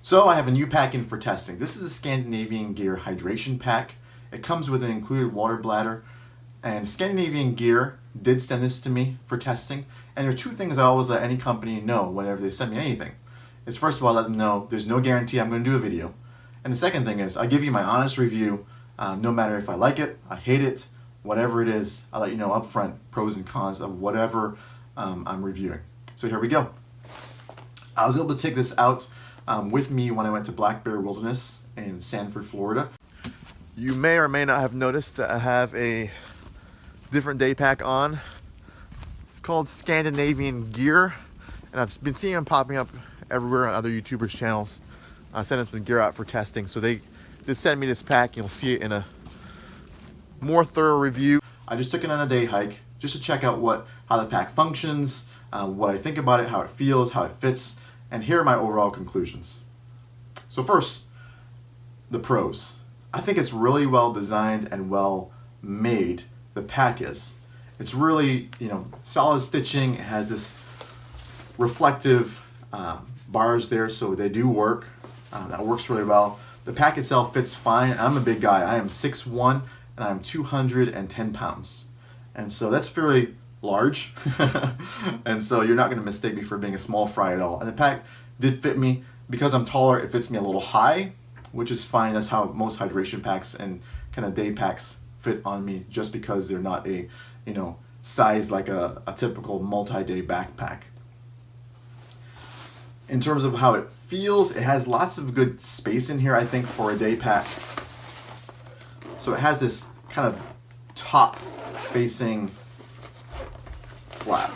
So I have a new pack in for testing. This is a Scandinavian Gear Hydration Pack. It comes with an included water bladder, and Scandinavian Gear did send this to me for testing. And there are two things I always let any company know whenever they send me anything. Is first of all, let them know there's no guarantee I'm going to do a video. And the second thing is I give you my honest review, no matter if I like it, I hate it, whatever it is, I let you know up front pros and cons of whatever I'm reviewing. So here we go. I was able to take this out with me when I went to Black Bear Wilderness in Sanford, Florida. You may or may not have noticed that I have a different day pack on. It's called Scandinavian Gear, and I've been seeing them popping up everywhere on other YouTubers' channels. I sent them some gear out for testing, so they just sent me this pack. You'll see it in a more thorough review. I just took it on a day hike just to check out how the pack functions, what I think about it, how it feels, how it fits, and here are my overall conclusions. So first, the pros. I think it's really well designed and well made. The pack is. It's really, solid stitching. It has this reflective bars there, so they do work. That works really well. The pack itself fits fine. I'm a big guy. I am 6'1", and I'm 210 pounds. And so that's fairly large. And so you're not going to mistake me for being a small fry at all. And the pack did fit me. Because I'm taller, it fits me a little high, which is fine. That's how most hydration packs and kind of day packs fit on me, just because they're not a, size like a typical multi-day backpack. In terms of how it feels, it has lots of good space in here, I think, for a day pack. So it has this kind of top-facing flap.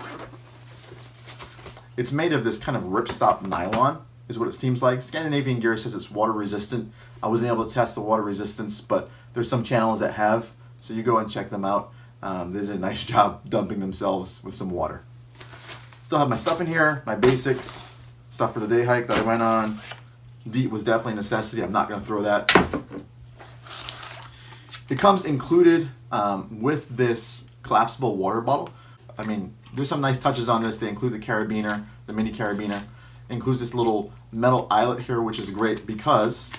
It's made of this kind of ripstop nylon, is what it seems like. Scandinavian Gear says it's water resistant. I wasn't able to test the water resistance, but there's some channels that have, so you go and check them out. They did a nice job dumping themselves with some water. Still have my stuff in here, my basics, stuff for the day hike that I went on. DEET was definitely a necessity. I'm not going to throw that. It comes included with this collapsible water bottle. I mean, there's some nice touches on this. They include the carabiner, the mini carabiner. It includes this little metal eyelet here, which is great because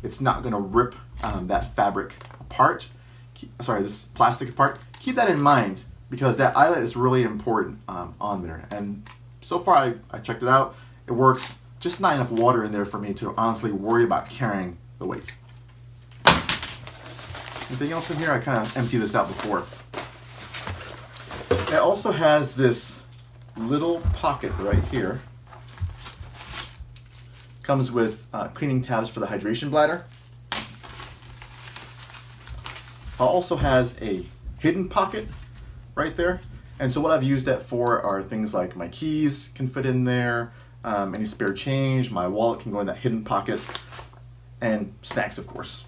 it's not going to rip that fabric apart. This plastic apart. Keep that in mind because that eyelet is really important on there. And so far, I checked it out. It works. Just not enough water in there for me to honestly worry about carrying the weight. Anything else in here? I kind of emptied this out before. It also has this little pocket right here. Comes with cleaning tabs for the hydration bladder. It also has a hidden pocket right there. And so what I've used that for are things like my keys can fit in there, any spare change, my wallet can go in that hidden pocket, and snacks, of course.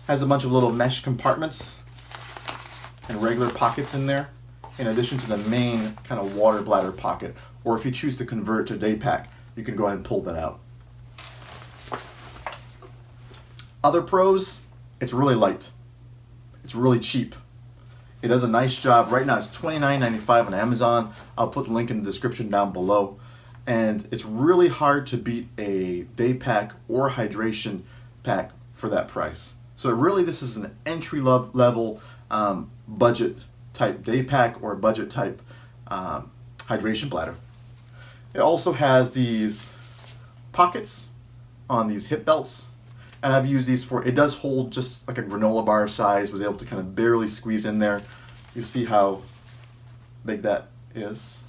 Has a bunch of little mesh compartments and regular pockets in there, in addition to the main kind of water bladder pocket. Or if you choose to convert to day pack, you can go ahead and pull that out. Other pros, it's really light. It's really cheap. It does a nice job. Right now it's $29.95 on Amazon. I'll put the link in the description down below. And it's really hard to beat a day pack or hydration pack for that price. So really this is an entry level budget type day pack or budget type hydration bladder. It also has these pockets on these hip belts, and I've used these for, it does hold just like a granola bar size, was able to kind of barely squeeze in there. You see how big that is.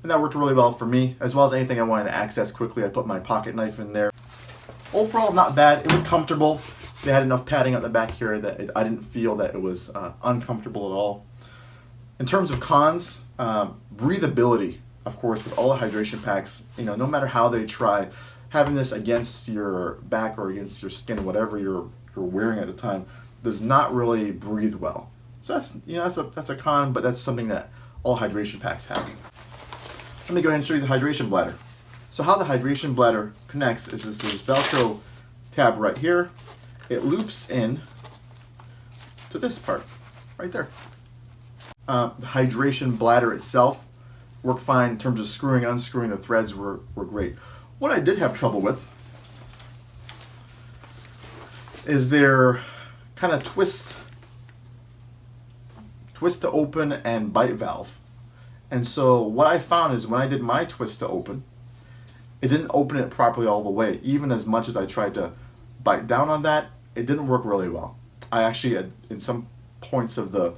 And that worked really well for me, as well as anything I wanted to access quickly. I put my pocket knife in there. Overall, not bad. It was comfortable. They had enough padding at the back here that I didn't feel that it was uncomfortable at all. In terms of cons, breathability. Of course, with all the hydration packs, no matter how they try, having this against your back or against your skin, whatever you're wearing at the time, does not really breathe well. So that's a con, but that's something that all hydration packs have. Let me go ahead and show you the hydration bladder. So how the hydration bladder connects is this Velcro tab right here. It loops in to this part right there. The hydration bladder itself worked fine in terms of screwing and unscrewing. The threads were great. What I did have trouble with is their kind of twist to open and bite valve. And so what I found is when I did my twist to open, it didn't open it properly all the way. Even as much as I tried to bite down on that, it didn't work really well. I actually, in some points of the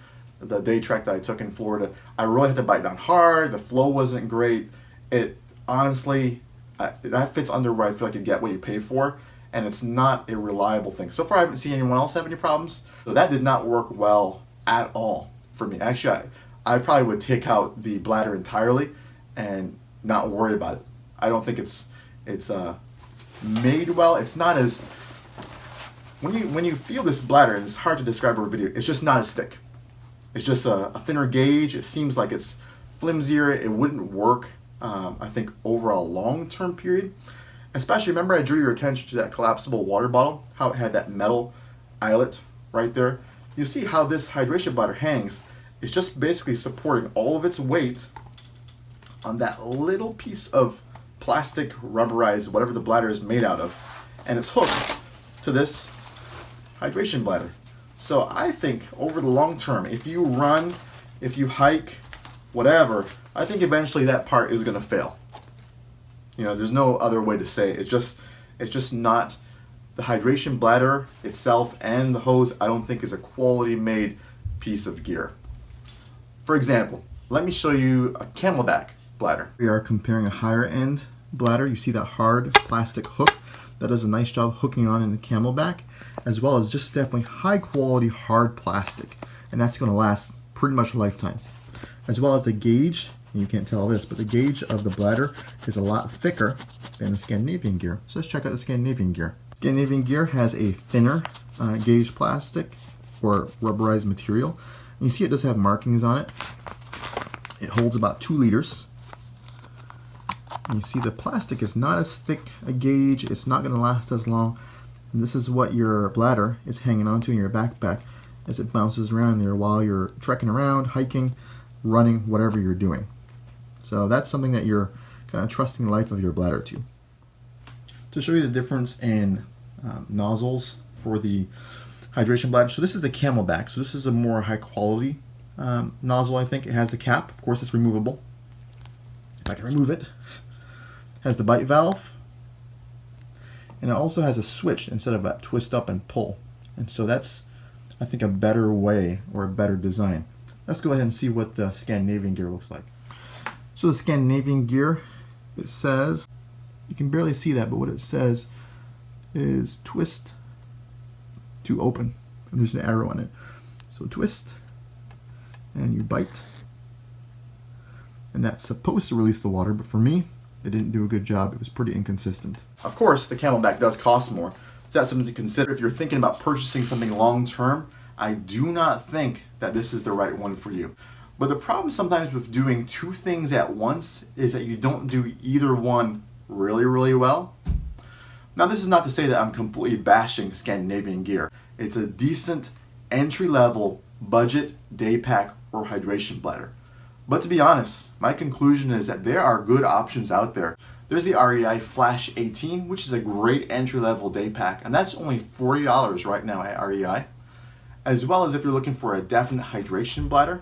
day trek that I took in Florida, I really had to bite down hard. The flow wasn't great. It honestly, that fits under where I feel like you get what you pay for, and it's not a reliable thing. So far I haven't seen anyone else have any problems. So that did not work well at all for me. Actually, I probably would take out the bladder entirely and not worry about it. I don't think it's made well. It's not as, when you feel this bladder, and it's hard to describe over video, it's just not as thick. It's just a thinner gauge. It seems like it's flimsier. It wouldn't work, I think, over a long-term period. Especially, remember I drew your attention to that collapsible water bottle, how it had that metal eyelet right there. You see how this hydration bladder hangs. It's just basically supporting all of its weight on that little piece of plastic, rubberized, whatever the bladder is made out of, and it's hooked to this hydration bladder. So I think over the long term, if you run, if you hike, whatever, I think eventually that part is going to fail. You know, there's no other way to say it. It's just not, the hydration bladder itself and the hose, I don't think is a quality made piece of gear. For example, let me show you a Camelback bladder. We are comparing a higher end bladder. You see that hard plastic hook that does a nice job hooking on in the Camelback, as well as just definitely high quality hard plastic, and that's going to last pretty much a lifetime. As well as the gauge, and you can't tell this, but the gauge of the bladder is a lot thicker than the Scandinavian Gear. So let's check out the Scandinavian Gear. Scandinavian Gear has a thinner gauge plastic or rubberized material. And you see it does have markings on it. It holds about 2 liters. And you see the plastic is not as thick a gauge. It's not going to last as long. And this is what your bladder is hanging onto in your backpack as it bounces around there while you're trekking around, hiking, running, whatever you're doing. So that's something that you're kind of trusting the life of your bladder to. To show you the difference in nozzles for the hydration bladder. So this is the CamelBak. So this is a more high quality nozzle, I think. It has the cap. Of course, it's removable. If I can remove it. Has the bite valve. And it also has a switch instead of a twist up and pull. And so that's, I think, a better way or a better design. Let's go ahead and see what the Scandinavian Gear looks like. So the Scandinavian Gear, it says, you can barely see that, but what it says is twist to open. And there's an arrow on it. So twist, and you bite. And that's supposed to release the water, but for me, it didn't do a good job. It was pretty inconsistent. Of course, the CamelBak does cost more, so that's something to consider. If you're thinking about purchasing something long-term, I do not think that this is the right one for you. But the problem sometimes with doing 2 things at once is that you don't do either one really, really well. Now, this is not to say that I'm completely bashing Scandinavian Gear. It's a decent entry-level budget day pack or hydration bladder. But to be honest, my conclusion is that there are good options out there. There's the REI Flash 18, which is a great entry-level day pack, and that's only $40 right now at REI. As well as if you're looking for a definite hydration bladder,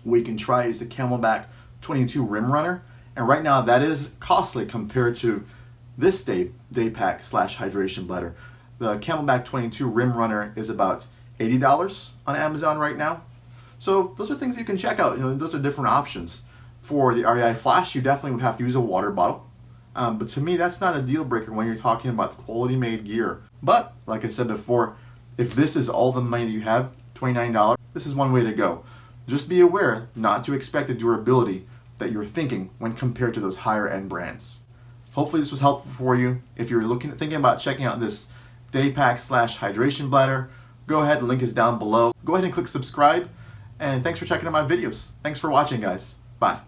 what you can try is the CamelBak 22 Rim Runner, and right now that is costly compared to this day pack / hydration bladder. The CamelBak 22 Rim Runner is about $80 on Amazon right now. So those are things you can check out. You know, those are different options. For the REI Flash, you definitely would have to use a water bottle. But to me, that's not a deal breaker when you're talking about the quality made gear. But like I said before, if this is all the money that you have, $29, this is one way to go. Just be aware not to expect the durability that you're thinking when compared to those higher end brands. Hopefully this was helpful for you. If you're thinking about checking out this day pack / hydration bladder, go ahead, the link is down below. Go ahead and click subscribe, and thanks for checking out my videos. Thanks for watching, guys. Bye.